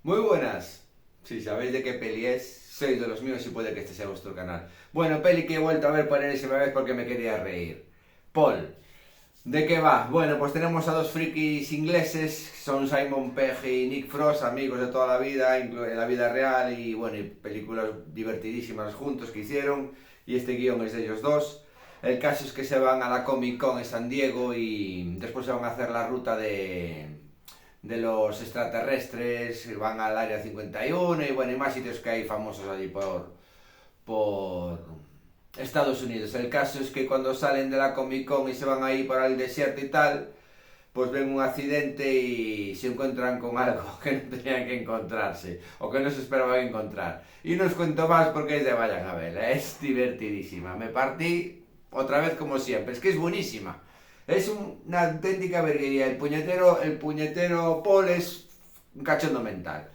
Muy buenas. Si sabéis de qué peli es, sois de los míos y puede que este sea vuestro canal. Bueno, peli que he vuelto a ver por enésima vez porque me quería reír. Paul. ¿De qué va? Bueno, pues tenemos a dos frikis ingleses, son Simon Pegg y Nick Frost, amigos de toda la vida, en la vida real y bueno, y películas divertidísimas juntos que hicieron y este guión es de ellos dos. El caso es que se van a la Comic Con en San Diego y después se van a hacer la ruta de los extraterrestres, van al área 51 y bueno, y más sitios que hay famosos allí por Estados Unidos. El caso es que cuando salen de la Comic Con y se van ahí para el desierto y tal, pues ven un accidente y se encuentran con algo que no tenían que encontrarse o que no se esperaban encontrar. Y no os cuento más porque es de vayan a verla, es divertidísima. Me partí otra vez como siempre, es que es buenísima. Es una auténtica verguería. El puñetero Paul es un cachondo mental.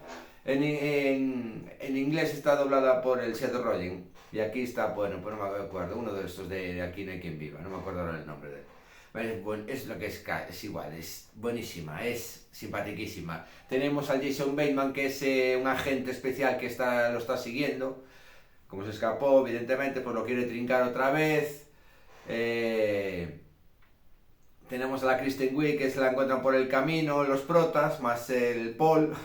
En inglés está doblada por el Seth Rogen. Y aquí está, bueno, pues no me acuerdo, uno de estos de Aquí no hay quien viva, no me acuerdo ahora el nombre de él. Es lo que es igual, es buenísima, es simpaticísima. Tenemos al Jason Bateman, que es un agente especial que lo está siguiendo. Como se escapó, evidentemente, pues lo quiere trincar otra vez. Eh, Tenemos a la Kristen Wiig, que se la encuentran por el camino, los protas, más el Paul.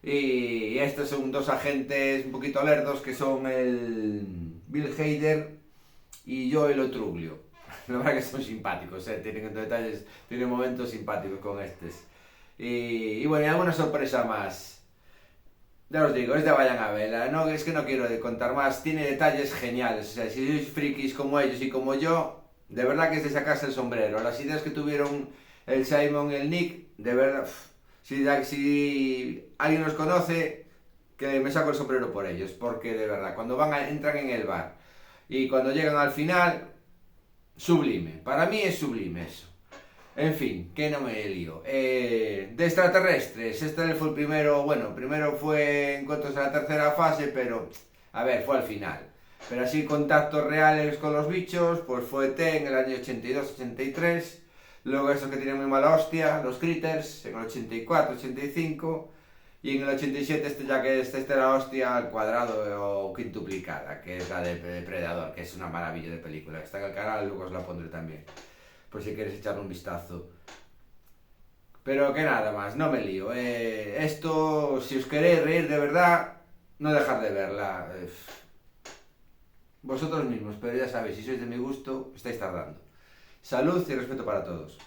Y estos son dos agentes un poquito lerdos, que son el Bill Hader y Joel O'Truglio. La verdad que son simpáticos, tienen detalles, tienen momentos simpáticos con estos. Y bueno, y alguna sorpresa más. Ya os digo, es de vayan a verla, no, es que no quiero contar más, tiene detalles geniales, o sea, si sois frikis como ellos y como yo, de verdad que es de sacarse el sombrero. Las ideas que tuvieron el Simon y el Nick, de verdad, si alguien los conoce, que me saco el sombrero por ellos, porque de verdad, cuando entran en el bar y cuando llegan al final, sublime, para mí es sublime eso. En fin, que no me lío. De extraterrestres, este fue el primero, bueno, primero fue Encuentros en la tercera fase, pero, a ver, fue al final. Pero así contactos reales con los bichos, pues fue T en el año 82-83, luego esos que tienen muy mala hostia, los Critters, en el 84-85, y en el 87 ya que este la hostia al cuadrado o quintuplicada, que es la de Depredador, que es una maravilla de película. Está en el canal, luego os la pondré también por si quieres echarle un vistazo. Pero que nada más, no me lío. Esto, si os queréis reír de verdad, no dejar de verla. Vosotros mismos, pero ya sabéis, si sois de mi gusto, estáis tardando. Salud y respeto para todos.